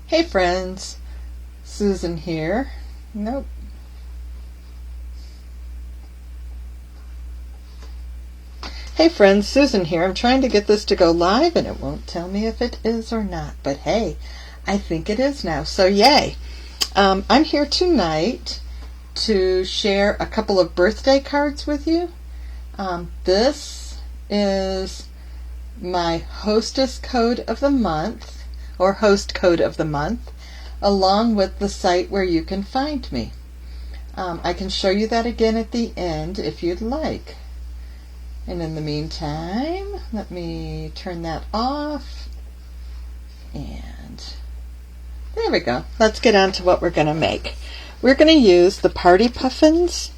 Hey friends, Susan here. Nope. Hey friends, Susan here. I'm trying to get this to go live and it won't tell me if it is or not. But hey, I think it is now, so yay. I'm here tonight to share a couple of birthday cards with you. This is my hostess code of the month, or host code of the month, along with the site where you can find me. I can show you that again at the end if you'd like. And in the meantime, let me turn that off. And there we go. Let's get on to what we're going to make. We're going to use the Party Puffins,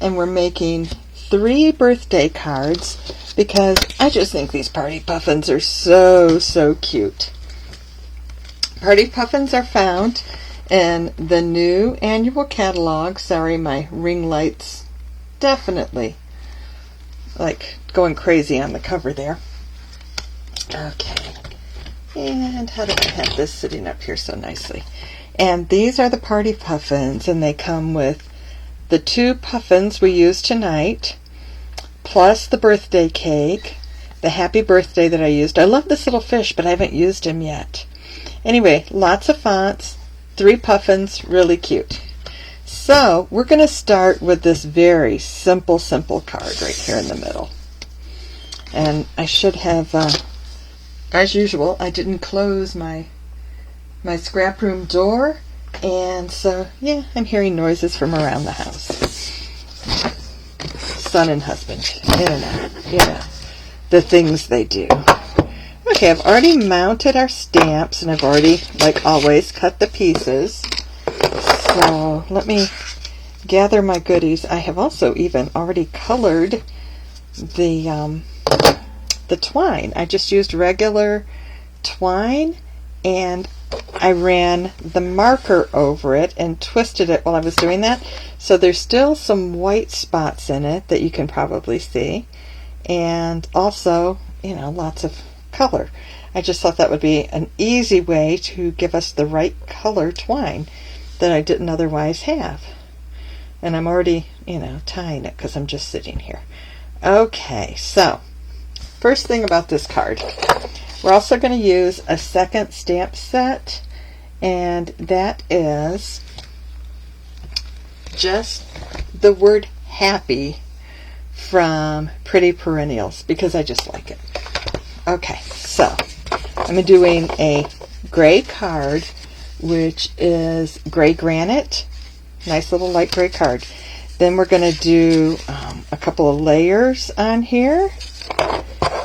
and we're making 3 birthday cards because I just think these Party Puffins are so cute. Party Puffins are found in the new annual catalog. Sorry, my ring light's definitely like going crazy on the cover there. Okay. And how do I have this sitting up here so nicely? And these are the Party Puffins, and they come with the 2 puffins we use tonight, plus the birthday cake, the happy birthday that I used. I love this little fish, but I haven't used him yet. Anyway, lots of fonts, 3 puffins, really cute. So we're going to start with this very simple card right here in the middle. And I should have, as usual, I didn't close my scrap room door, and so yeah, I'm hearing noises from around the house. Son and husband, you know, the things they do. Okay, I've already mounted our stamps, and I've already, like always, cut the pieces. So let me gather my goodies. I have also even already colored the twine. I just used regular twine, and I ran the marker over it and twisted it while I was doing that. So there's still some white spots in it that you can probably see, and also, you know, lots of color. I just thought that would be an easy way to give us the right color twine that I didn't otherwise have. And I'm already, you know, tying it because I'm just sitting here. Okay, so first thing about this card, we're also going to use a second stamp set, and that is just the word happy from Pretty Perennials because I just like it. Okay, so I'm doing a gray card, which is gray granite. Nice little light gray card. Then we're going to do a couple of layers on here,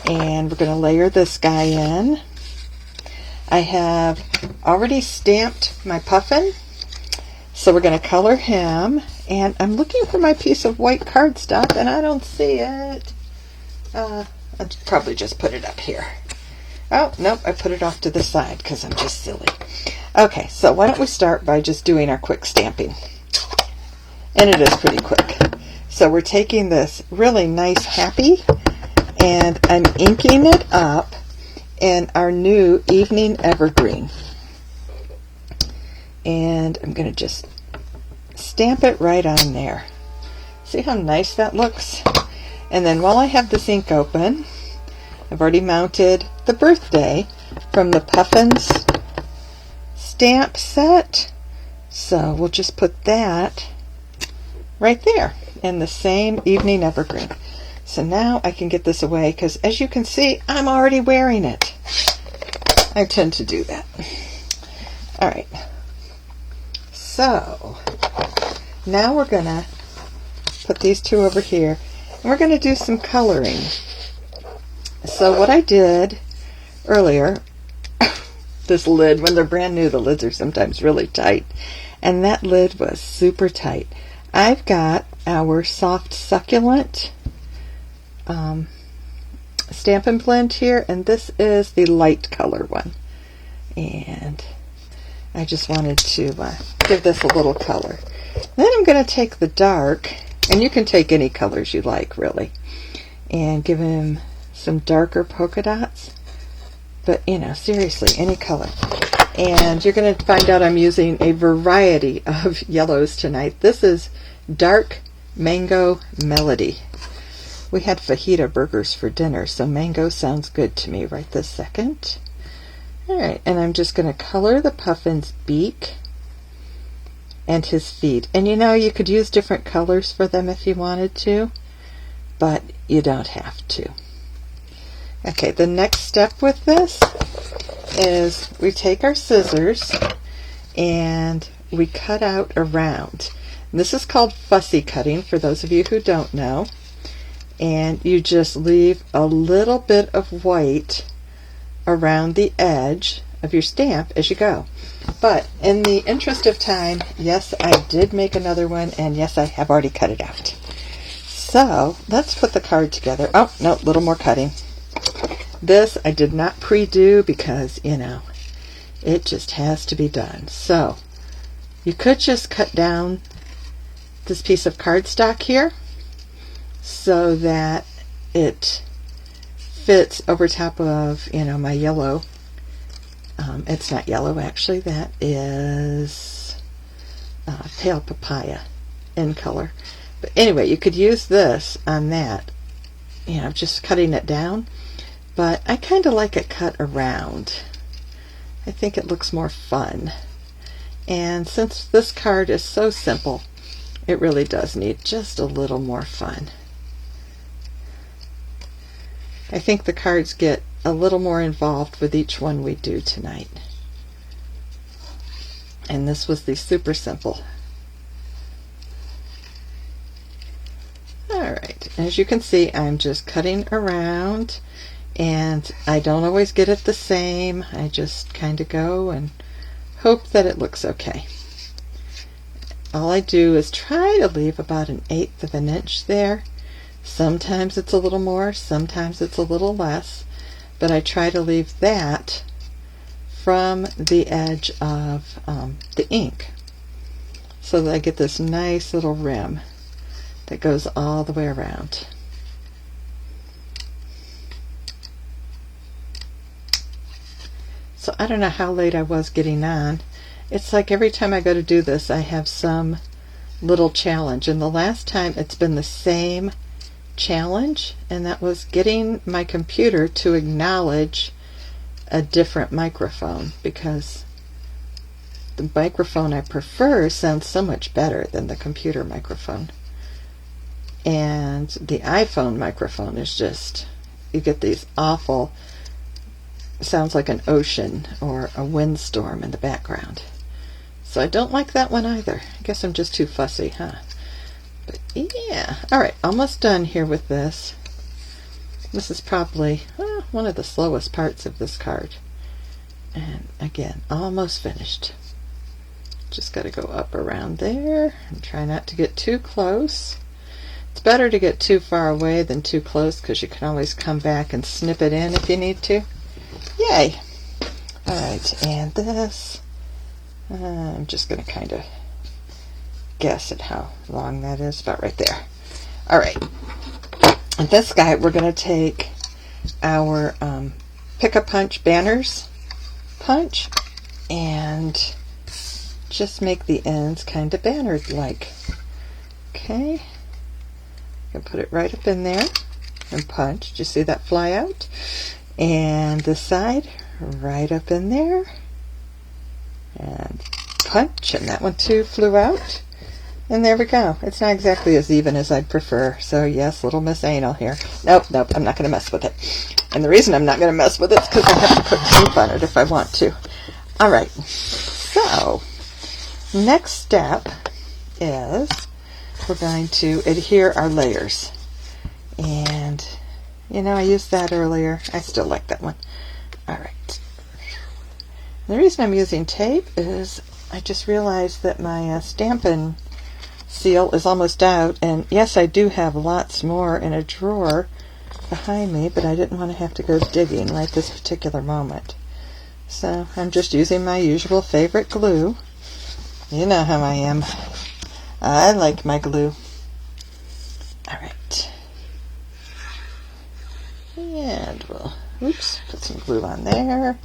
and we're going to layer this guy in. I have already stamped my puffin, so we're going to color him, and I'm looking for my piece of white cardstock and I don't see it. I'll probably just put it up here. Oh, nope, I put it off to the side because I'm just silly. Okay, so why don't we start by just doing our quick stamping. And it is pretty quick. So we're taking this really nice happy, and I'm inking it up in our new Evening Evergreen. And I'm going to just stamp it right on there. See how nice that looks? And then while I have this ink open, I've already mounted the birthday from the Puffins stamp set. So we'll just put that right there in the same Evening Evergreen. So now I can get this away because, as you can see, I'm already wearing it. I tend to do that. All right. So now we're going to put these 2 over here, and we're going to do some coloring. So what I did earlier, this lid, when they're brand new, the lids are sometimes really tight, and that lid was super tight. I've got our Soft Succulent Stampin' Blend here, and this is the light color one. And I just wanted to give this a little color. Then I'm going to take the dark, and you can take any colors you like, really, and give him some darker polka dots. But, you know, seriously, any color. And you're going to find out I'm using a variety of yellows tonight. This is Dark Mango Melody. We had fajita burgers for dinner, so mango sounds good to me right this second. Alright, and I'm just going to color the Puffin's beak and his feet. And you know, you could use different colors for them if you wanted to, but you don't have to. Okay, the next step with this is we take our scissors and we cut out around. And this is called fussy cutting for those of you who don't know. And you just leave a little bit of white around the edge of your stamp as you go. But in the interest of time, yes, I did make another one, and yes, I have already cut it out. So let's put the card together. Oh, no, a little more cutting. This I did not pre-do because, you know, it just has to be done. So you could just cut down this piece of cardstock here so that it fits over top of, you know, my yellow. It's not yellow, actually. That is pale papaya in color. But anyway, you could use this on that, you know, just cutting it down. But I kind of like it cut around. I think it looks more fun. And since this card is so simple, it really does need just a little more fun. I think the cards get a little more involved with each one we do tonight. And this was the super simple. Alright, as you can see, I'm just cutting around, and I don't always get it the same. I just kind of go and hope that it looks okay. All I do is try to leave about 1/8 of an inch there. Sometimes it's a little more, sometimes it's a little less, but I try to leave that from the edge of the ink so that I get this nice little rim that goes all the way around. So I don't know how late I was getting on. It's like every time I go to do this, I have some little challenge, and the last time it's been the same challenge, and that was getting my computer to acknowledge a different microphone, because the microphone I prefer sounds so much better than the computer microphone. And the iPhone microphone is just, you get these awful, sounds like an ocean or a windstorm in the background. So I don't like that one either. I guess I'm just too fussy, huh? But yeah, alright, almost done here with this. This is probably one of the slowest parts of this card. And again, almost finished. Just got to go up around there and try not to get too close. It's better to get too far away than too close, because you can always come back and snip it in if you need to. Yay! Alright, and this, I'm just going to kind of guess at how long that is, about right there. Alright, and this guy, we're going to take our Pick-a-Punch Banners punch and just make the ends kind of bannered-like. Okay, you can put it right up in there and punch. Did you see that fly out? And this side, right up in there, and punch, and that one too flew out. And there we go. It's not exactly as even as I'd prefer. So yes, little Miss Anal here. Nope, I'm not going to mess with it. And the reason I'm not going to mess with it is because I have to put tape on it if I want to. Alright, so next step is we're going to adhere our layers. And, you know, I used that earlier. I still like that one. Alright. The reason I'm using tape is I just realized that my Stampin' seal is almost out, and yes, I do have lots more in a drawer behind me, but I didn't want to have to go digging right this particular moment. So I'm just using my usual favorite glue. You know how I am. I like my glue. Alright. And we'll, oops, put some glue on there.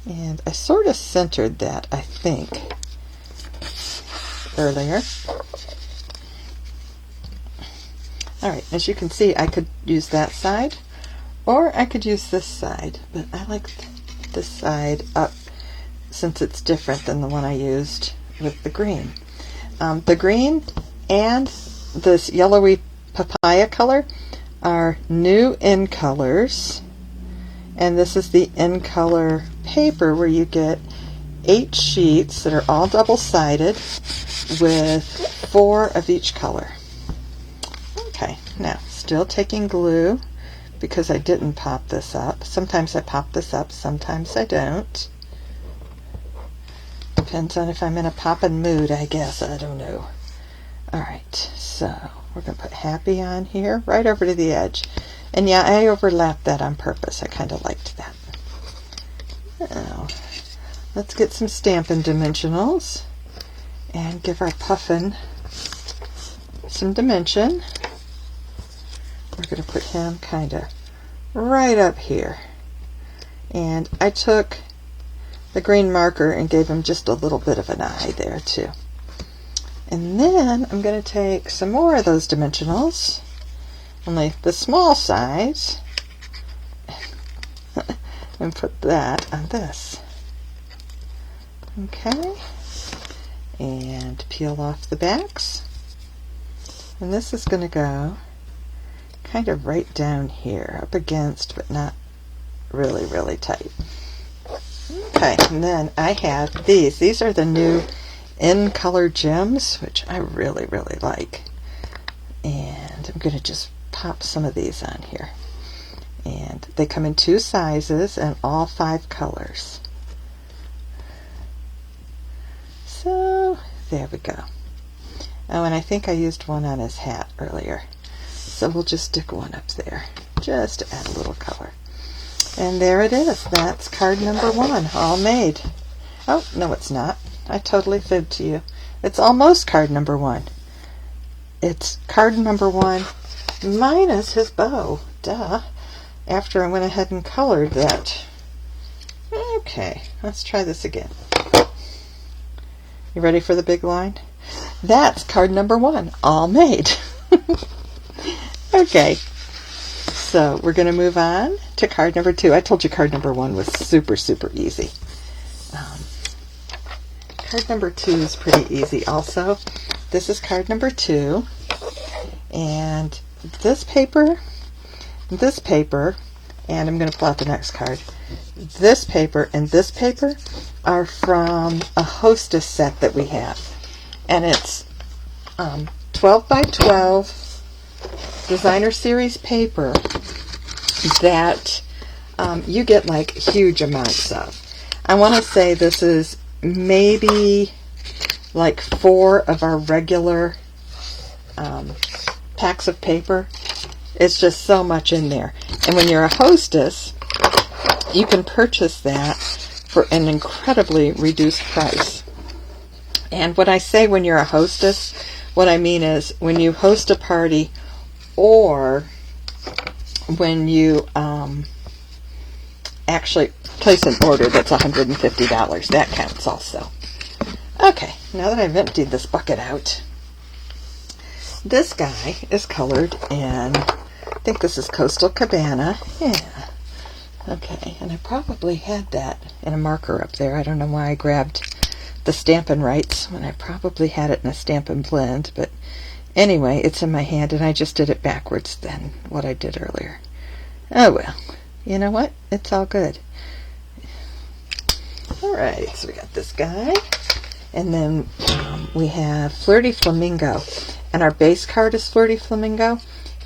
And I sort of centered that, I think, earlier. Alright, as you can see, I could use that side, or I could use this side, but I like this side up since it's different than the one I used with the green. The green and this yellowy papaya color are new in colors, and this is the in color paper where you get 8 sheets that are all double-sided with 4 of each color. Okay, now still taking glue because I didn't pop this up. Sometimes I pop this up, sometimes I don't. Depends on if I'm in a poppin' mood, I guess. I don't know. Alright, so we're going to put happy on here, right over to the edge. And yeah, I overlapped that on purpose. I kind of liked that. Now, let's get some Stampin' dimensionals and give our puffin some dimension. We're going to put him kind of right up here. And I took the green marker and gave him just a little bit of an eye there too. And then I'm going to take some more of those dimensionals, only the small size, and put that on this. Okay, and peel off the backs. And this is going to go kind of right down here, up against, but not really, really tight. Okay, and then I have these. These are the new in color gems, which I really, really like. And I'm going to just pop some of these on here. And they come in 2 sizes and all 5 colors. So there we go. Oh, and I think I used one on his hat earlier. So we'll just stick one up there, just to add a little color. And there it is. That's card number 1, all made. Oh, no it's not. I totally fibbed to you. It's almost card number 1. It's card number 1 minus his bow. Duh. After I went ahead and colored that. Okay, let's try this again. You ready for the big line? That's card number 1, all made. Okay, so we're going to move on to card number 2. I told you card number 1 was super, super easy. Card number 2 is pretty easy also. This is card number 2, and this paper, and I'm going to pull out the next card. This paper and this paper are from a hostess set that we have, and it's 12 by 12 designer series paper that you get like huge amounts of. I want to say this is maybe like 4 of our regular packs of paper. It's just so much in there. And when you're a hostess, you can purchase that for an incredibly reduced price. And when I say when you're a hostess, what I mean is when you host a party, or when you actually place an order that's $150. That counts also. Okay, now that I've emptied this bucket out, this guy is colored in, I think this is Coastal Cabana. Yeah. Okay, and I probably had that in a marker up there. I don't know why I grabbed the Stampin' rights when I probably had it in a Stampin' blend, but anyway, it's in my hand, and I just did it backwards than what I did earlier. Oh well, you know what? It's all good. Alright, so we got this guy, and then we have Flirty Flamingo, and our base card is Flirty Flamingo,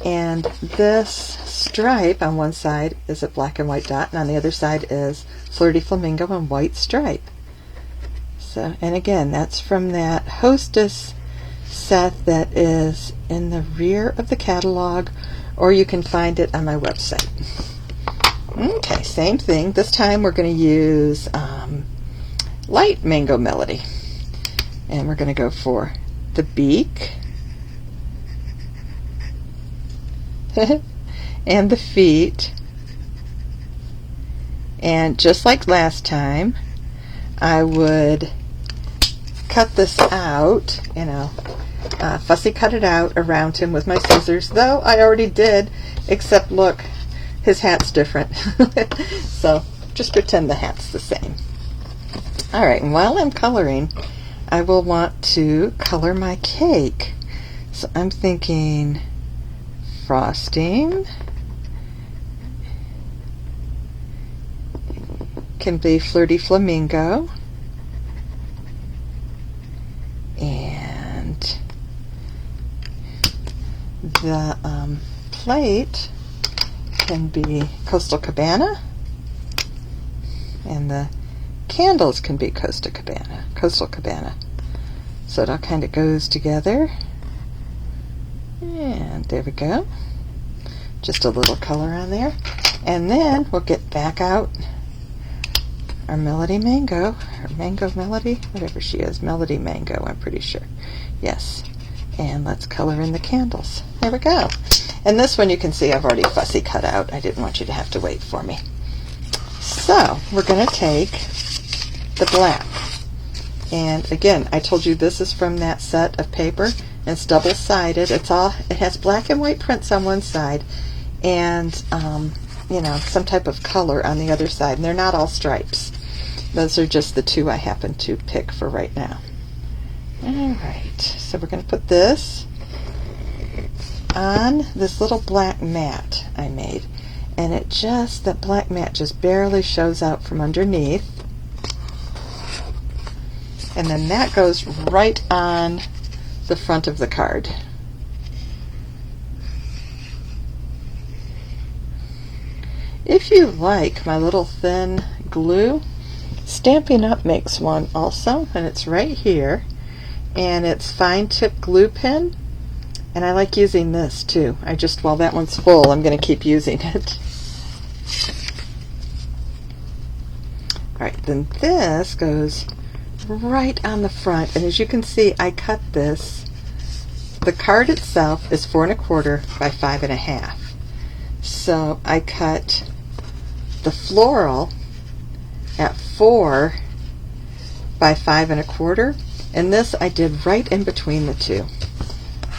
and this stripe on one side is a black and white dot, and on the other side is Flirty Flamingo and white stripe. So, and again, that's from that hostess set that is in the rear of the catalog, or you can find it on my website. Okay, same thing. This time we're going to use light Mango Melody, and we're going to go for the beak and the feet And just like last time, I would cut this out, fussy cut it out around him with my scissors, though I already did, except look, his hat's different. So just pretend the hat's the same. Alright, and while I'm coloring, I will want to color my cake. So I'm thinking frosting, can be Flirty Flamingo, and the plate can be Coastal Cabana, and the candles can be Coastal Cabana. So it all kind of goes together. And there we go. Just a little color on there. And then we'll get back out our Melody Mango, or Mango Melody, whatever she is. Melody Mango, I'm pretty sure. Yes. And let's color in the candles. There we go. And this one you can see I've already fussy cut out. I didn't want you to have to wait for me. So we're going to take the black. And again, I told you this is from that set of paper. It's double-sided. It has black and white prints on one side, and some type of color on the other side. And they're not all stripes. Those are just the two I happen to pick for right now. Alright, so we're going to put this on this little black mat I made. And that black mat just barely shows out from underneath. And then that goes right on the front of the card. If you like my little thin glue, Stampin' Up! Makes one also, and it's right here. And it's fine tip glue pen. And I like using this too. While that one's full, I'm going to keep using it. Alright, then this goes right on the front, and as you can see, I cut this. The card itself is 4 1/4 by 5 1/2. So I cut the floral at 4 by 5 1/4, and this I did right in between the two,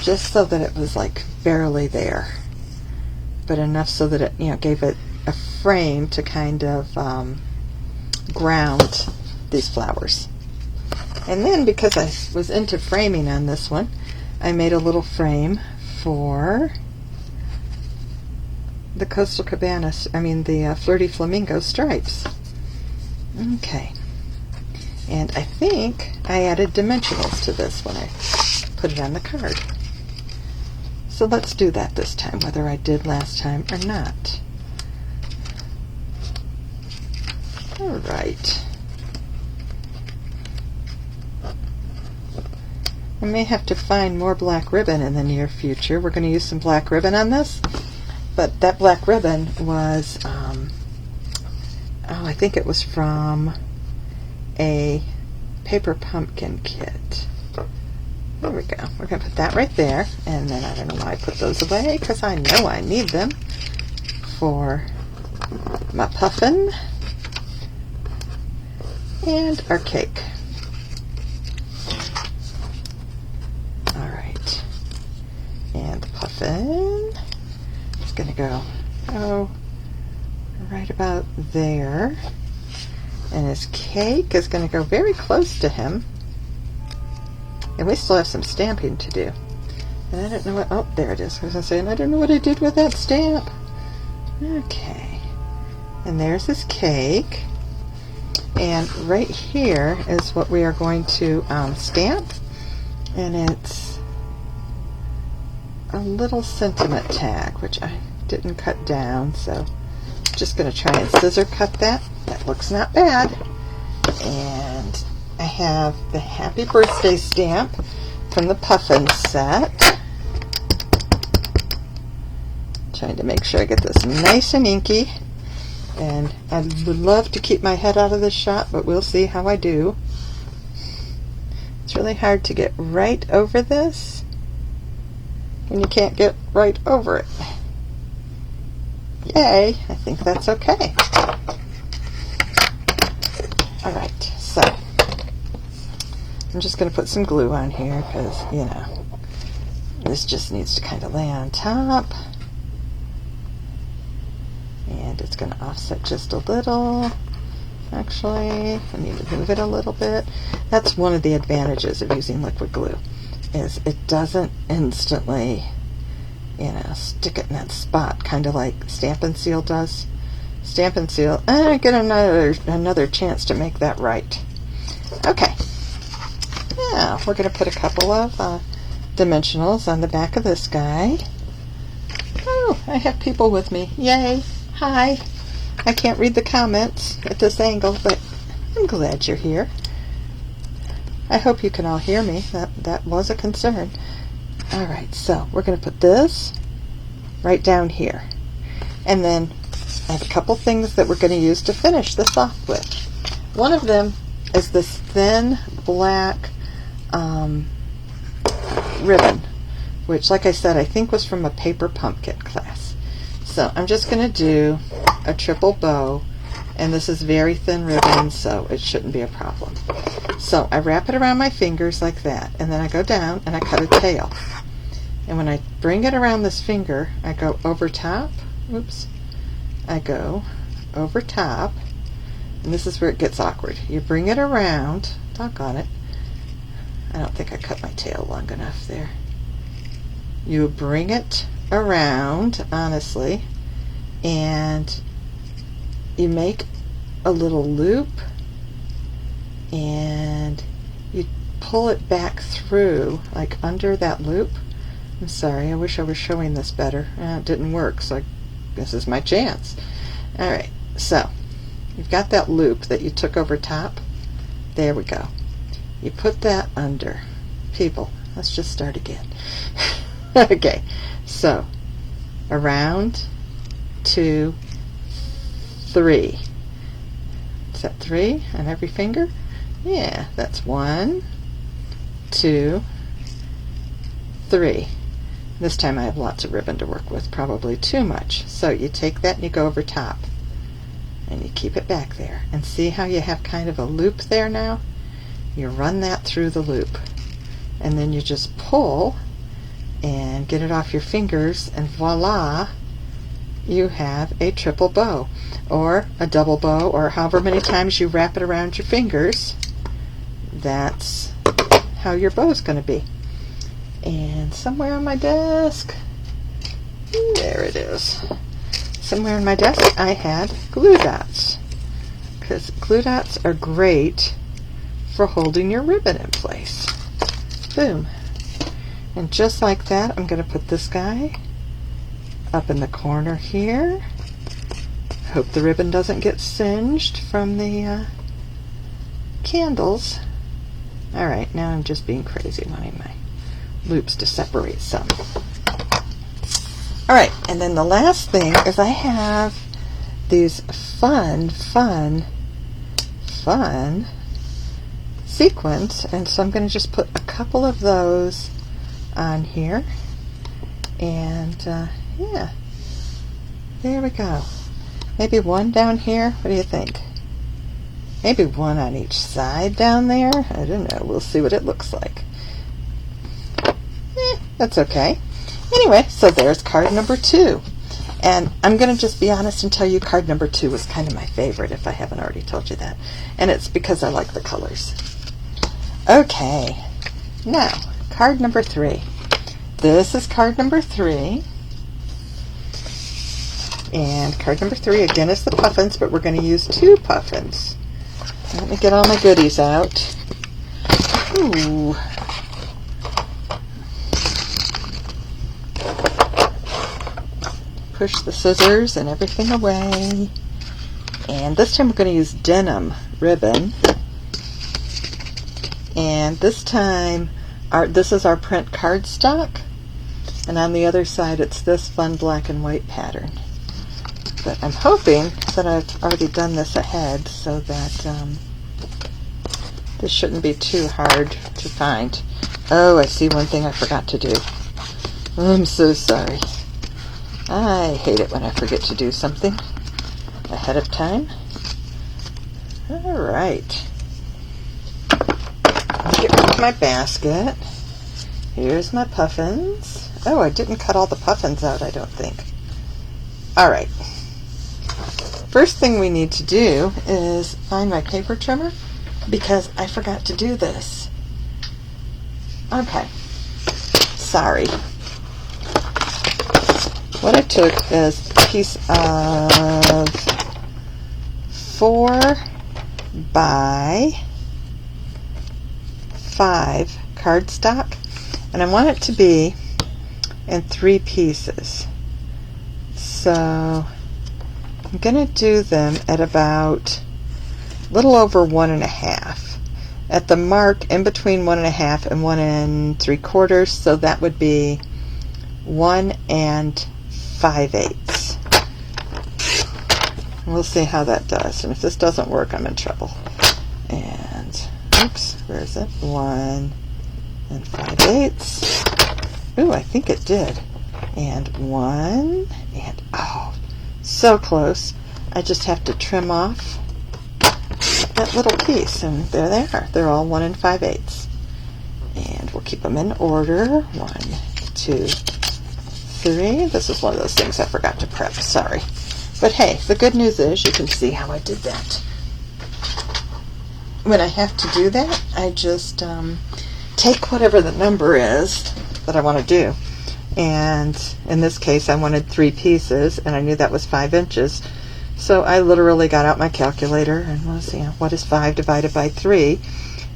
just so that it was like barely there, but enough so that it gave it a frame to kind of ground these flowers. And then, because I was into framing on this one, I made a little frame for the Coastal Cabana, the Flirty Flamingo stripes. Okay. And I think I added dimensionals to this when I put it on the card. So let's do that this time, whether I did last time or not. Alright. I may have to find more black ribbon in the near future. We're going to use some black ribbon on this, but that black ribbon was, I think it was from a paper pumpkin kit. There we go. We're going to put that right there, and then I don't know why I put those away, because I know I need them for my puffin and our cake. Alright, and the puffin is going to go right about there, and his cake is going to go very close to him. And we still have some stamping to do. And I don't know what... Oh, there it is. I was going to say, and I don't know what I did with that stamp. Okay. And there's his cake. And right here is what we are going to stamp. And it's a little sentiment tag, which I didn't cut down. So I'm just going to try and scissor cut that. That looks not bad. And I have the Happy Birthday stamp from the Puffin set. Trying to make sure I get this nice and inky. And I would love to keep my head out of this shot, but we'll see how I do. It's really hard to get right over this when you can't get right over it. Yay! I think that's okay. I'm just going to put some glue on here because, you know, this just needs to kind of lay on top. And it's going to offset just a little. Actually, I need to move it a little bit. That's one of the advantages of using liquid glue, is it doesn't instantly, you know, stick it in that spot, kind of like Stampin' Seal does. Stampin' Seal, I get another chance to make that right. Okay, now we're going to put a couple of dimensionals on the back of this guy. Oh, I have people with me. Yay! Hi! I can't read the comments at this angle, but I'm glad you're here. I hope you can all hear me. That was a concern. Alright, so we're going to put this right down here. And then I have a couple things that we're going to use to finish this off with. One of them is this thin black ribbon, which, like I said, I think was from a paper pumpkin class. So I'm just going to do a triple bow, and this is very thin ribbon, so it shouldn't be a problem. So I wrap it around my fingers like that, and then I go down and I cut a tail. And when I bring it around this finger, I go over top. Oops. I go over top, and this is where it gets awkward. You bring it around. Doggone it. I don't think I cut my tail long enough there. You bring it around, honestly, and you make a little loop, and you pull it back through, like under that loop. I'm sorry, I wish I was showing this better. It didn't work, so this is my chance. Alright, so you've got that loop that you took over top. There we go. You put that under. People, let's just start again. Okay, so around, 2, 3. Is that 3 on every finger? Yeah, that's 1, 2, 3. This time I have lots of ribbon to work with, probably too much. So you take that and you go over top, and you keep it back there. And see how you have kind of a loop there now? You run that through the loop, and then you just pull and get it off your fingers, and voila, you have a triple bow, or a double bow, or however many times you wrap it around your fingers. That's how your bow is going to be. And somewhere on my desk, there it is. Somewhere on my desk I had glue dots, because glue dots are great for holding your ribbon in place. Boom. And just like that, I'm going to put this guy up in the corner here. Hope the ribbon doesn't get singed from the candles. Alright, now I'm just being crazy, wanting my loops to separate some. Alright, and then the last thing is I have these fun sequins, and so I'm going to just put a couple of those on here, and yeah, there we go. Maybe one down here. What do you think? Maybe one on each side down there. I don't know. We'll see what it looks like. That's okay. Anyway, so there's card number 2. And I'm going to just be honest and tell you card number 2 was kind of my favorite, if I haven't already told you that. And it's because I like the colors. Okay. Now, card number 3. This is card number 3. And card number 3 again is the Puffins, but we're going to use 2 Puffins. Let me get all my goodies out. Ooh. Push the scissors and everything away. And this time we're going to use denim ribbon. And this time, this is our print cardstock. And on the other side, it's this fun black and white pattern. But I'm hoping that I've already done this ahead so that this shouldn't be too hard to find. Oh, I see one thing I forgot to do. I'm so sorry. I hate it when I forget to do something ahead of time. Alright. Get rid of my basket. Here's my puffins. Oh, I didn't cut all the puffins out, I don't think. Alright. First thing we need to do is find my paper trimmer because I forgot to do this. Okay. Sorry. What I took is a piece of 4 by 5 cardstock, and I want it to be in 3 pieces. So I'm going to do them at about a little over 1.5. At the mark in between 1.5 and 1 3/4, so that would be 1 5/8. We'll see how that does, and if this doesn't work, I'm in trouble. And oops, where is it? 1 5/8. Ooh, I think it did. And 1 and oh, so close. I just have to trim off that little piece, and there they are. They're all 1 5/8. And we'll keep them in order. 1, 2, 3. This is one of those things I forgot to prep. Sorry. But hey, the good news is you can see how I did that. When I have to do that, I just take whatever the number is that I want to do. And in this case, I wanted 3 pieces, and I knew that was 5 inches. So I literally got out my calculator and was, what is 5 divided by 3?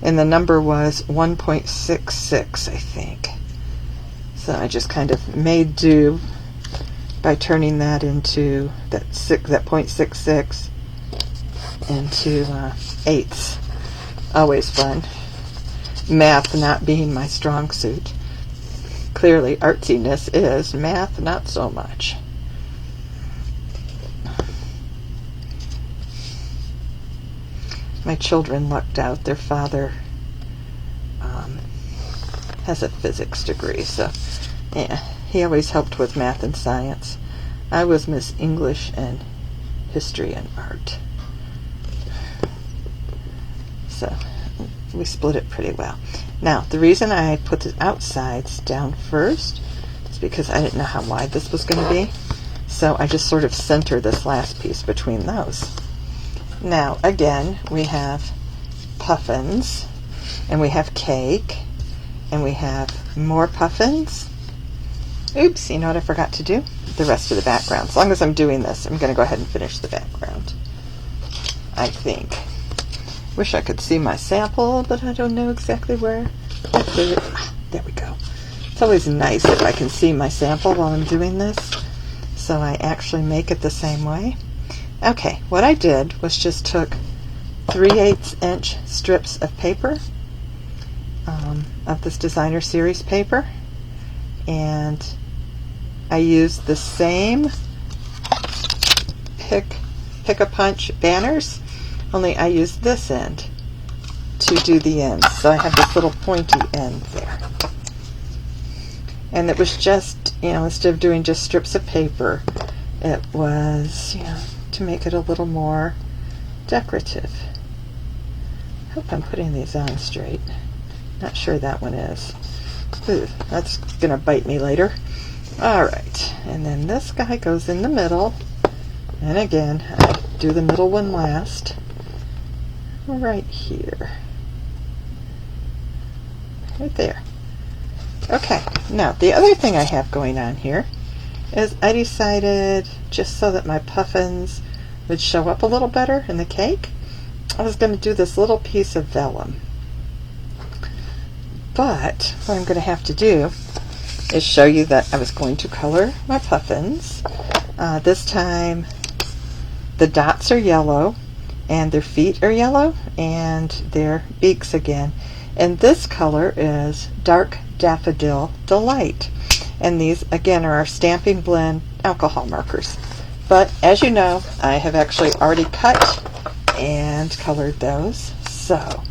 And the number was 1.66, I think. So I just kind of made do by turning that into that 0.66 into eighths. Always fun. Math not being my strong suit. Clearly artsiness is, math not so much. My children lucked out. Their father has a physics degree, so yeah, he always helped with math and science. I was Miss English and history and art. So we split it pretty well. Now, the reason I put the outsides down first is because I didn't know how wide this was going to be. So I just sort of center this last piece between those. Now, again, we have puffins, and we have cake, and we have more puffins. Oops, you know what I forgot to do? The rest of the background. As long as I'm doing this, I'm going to go ahead and finish the background, I think. Wish I could see my sample, but I don't know exactly where. There we go. It's always nice if I can see my sample while I'm doing this, so I actually make it the same way. Okay, what I did was just took 3/8 inch strips of paper, of this designer series paper, and I used the same pick-a-punch banners, only I used this end to do the ends. So I have this little pointy end there. And it was just, instead of doing just strips of paper, it was, to make it a little more decorative. I hope I'm putting these on straight. Not sure that one is. Ooh, that's going to bite me later. Alright, and then this guy goes in the middle. And again, I do the middle one last. Right here. Right there. Okay, now the other thing I have going on here is I decided, just so that my puffins would show up a little better in the cake, I was going to do this little piece of vellum. But what I'm going to have to do is show you that I was going to color my puffins. This time the dots are yellow, and their feet are yellow, and their beaks again. And this color is Dark Daffodil Delight. And these, again, are our Stampin' Blend alcohol markers. But as you know, I have actually already cut and colored those. So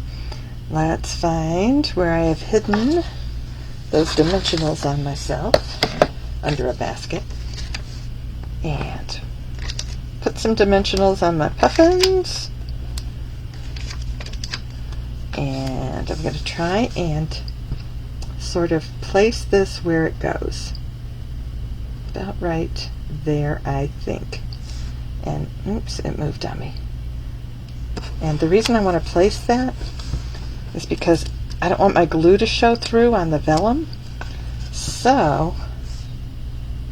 let's find where I have hidden those dimensionals on myself under a basket. And put some dimensionals on my puffins. And I'm going to try and sort of place this where it goes. About right there, I think. And oops, it moved on me. And the reason I want to place that is because I don't want my glue to show through on the vellum. So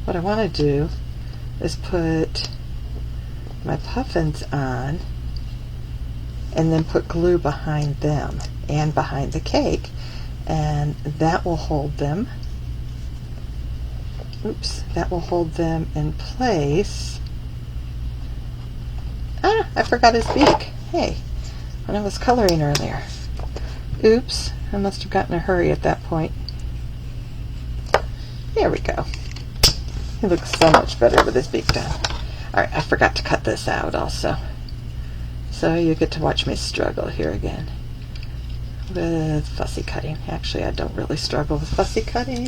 what I want to do is put my puffins on and then put glue behind them and behind the cake, and that will hold them. Oops, that will hold them in place. Ah, I forgot his beak. Hey, when I was coloring earlier. Oops, I must have gotten in a hurry at that point. There we go. He looks so much better with his beak done. Alright, I forgot to cut this out also. So you get to watch me struggle here again with fussy cutting. Actually, I don't really struggle with fussy cutting.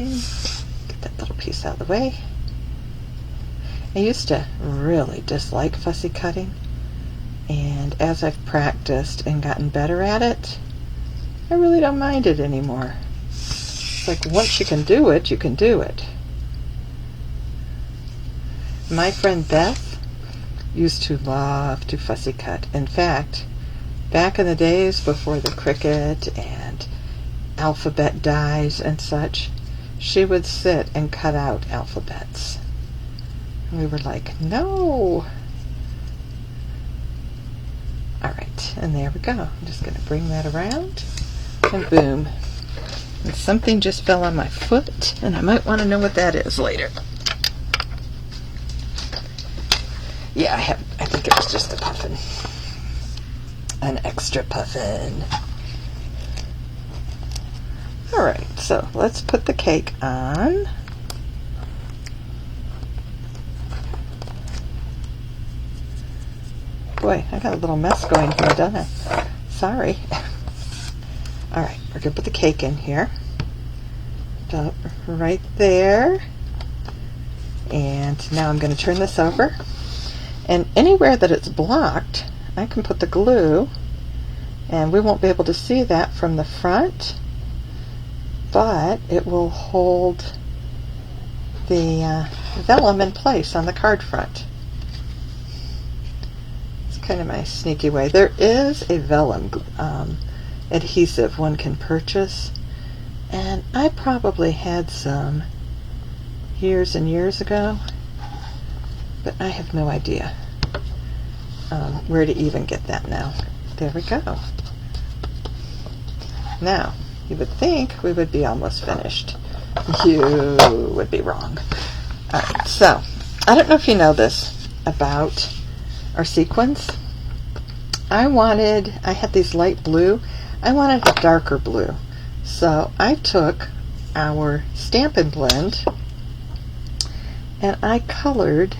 Get that little piece out of the way. I used to really dislike fussy cutting, and as I've practiced and gotten better at it, I really don't mind it anymore. It's like once you can do it, you can do it. My friend Beth used to love to fussy cut. In fact, back in the days before the Cricut and alphabet dies and such, she would sit and cut out alphabets. And we were like, no! Alright, and there we go. I'm just going to bring that around, and boom. And something just fell on my foot, and I might want to know what that is later. Yeah, I think it was just a puffin. An extra puffin. Alright, so let's put the cake on. Boy, I got a little mess going here, don't I? Sorry. Alright, we're going to put the cake in here. About right there. And now I'm going to turn this over. And anywhere that it's blocked, I can put the glue, and we won't be able to see that from the front, but it will hold the vellum in place on the card front. It's kind of my sneaky way. There is a vellum adhesive one can purchase, and I probably had some years and years ago, but I have no idea where to even get that now. There we go. Now, you would think we would be almost finished. You would be wrong. Alright, so, I don't know if you know this about our sequins. I had these light blue. I wanted a darker blue. So, I took our Stampin' blend and I colored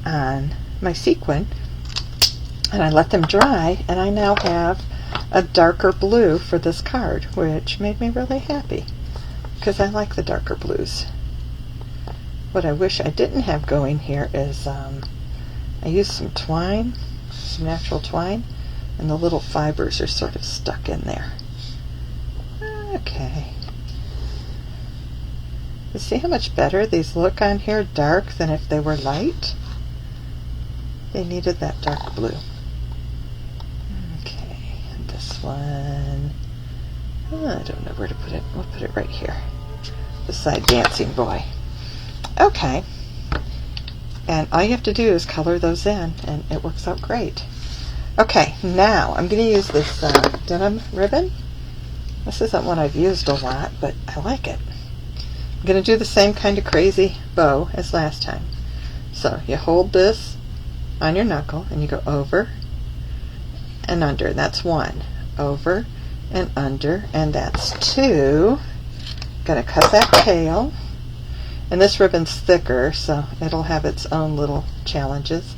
on my sequin, and I let them dry, and I now have a darker blue for this card, which made me really happy because I like the darker blues. What I wish I didn't have going here is I used some twine, some natural twine, and the little fibers are sort of stuck in there. Okay. You see how much better these look on here dark than if they were light? They needed that dark blue. Okay, and this one, I don't know where to put it. We'll put it right here beside Dancing Boy. Okay, and all you have to do is color those in, and it works out great. Okay, now I'm going to use this denim ribbon. This isn't one I've used a lot, but I like it. I'm going to do the same kind of crazy bow as last time. So you hold this on your knuckle and you go over and under, and that's 1. Over and under, and that's 2. Gonna cut that tail, and this ribbon's thicker, so it'll have its own little challenges.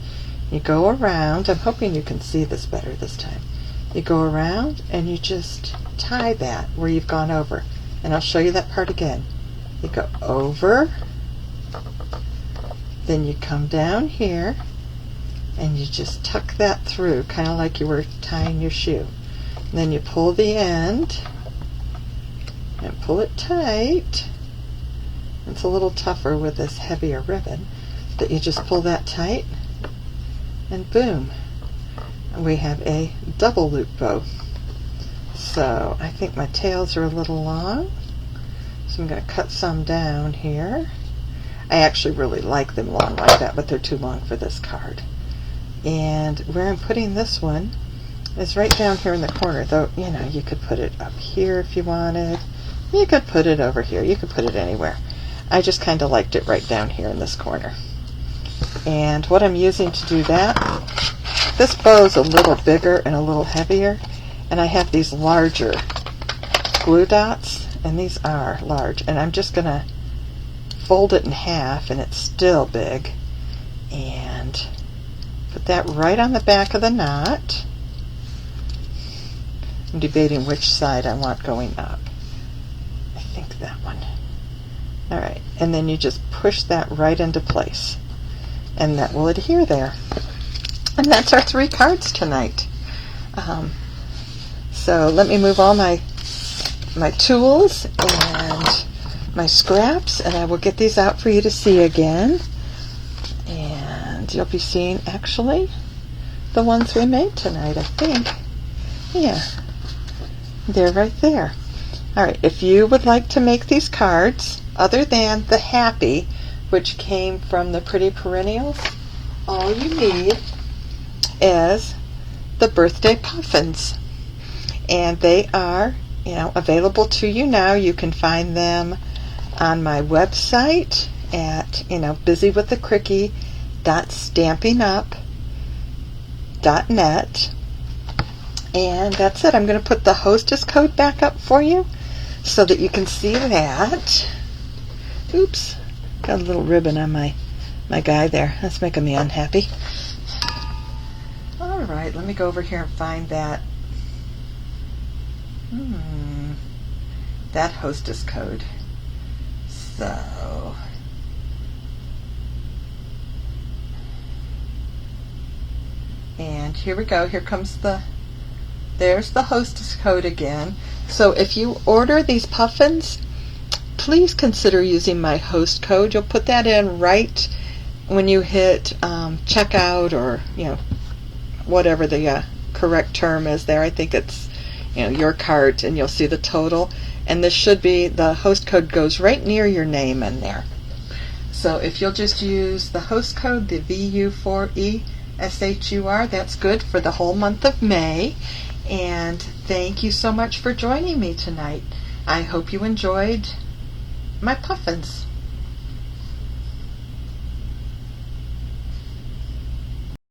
You go around. I'm hoping you can see this better this time. You go around and you just tie that where you've gone over, and I'll show you that part again. You go over, then you come down here and you just tuck that through, kind of like you were tying your shoe. Then you pull the end and pull it tight. It's a little tougher with this heavier ribbon, but you just pull that tight and boom, we have a double loop bow. So I think my tails are a little long, so I'm going to cut some down here. I actually really like them long like that, but they're too long for this card. And where I'm putting this one is right down here in the corner, though, you know, you could put it up here if you wanted. You could put it over here. You could put it anywhere. I just kind of liked it right down here in this corner. And what I'm using to do that, this bow is a little bigger and a little heavier, and I have these larger glue dots, and these are large, and I'm just going to fold it in half, and it's still big, and put that right on the back of the knot. I'm debating which side I want going up. I think that one. Alright, and then you just push that right into place, and that will adhere there. And that's our 3 cards tonight. So let me move all my tools and my scraps, and I will get these out for you to see again. And you'll be seeing actually the ones we made tonight, I think. Yeah, they're right there. Alright, if you would like to make these cards, other than the happy, which came from the Pretty Perennials, all you need is the birthday puffins. And they are, you know, available to you now. You can find them on my website at, you know, busywiththecricky.stampinup.net. And that's it. I'm going to put the hostess code back up for you so that you can see that. Oops, got a little ribbon on my guy there. That's making me unhappy. Alright, let me go over here and find that that hostess code. So and here we go. Here comes there's the hostess code again. So if you order these puffins, please consider using my host code. You'll put that in right when you hit checkout, or, you know, whatever the correct term is there. I think it's, you know, your cart, and you'll see the total. And this should be, the host code goes right near your name in there. So if you'll just use the host code, the VU4ESHUR, that's good for the whole month of May. And thank you so much for joining me tonight. I hope you enjoyed my puffins.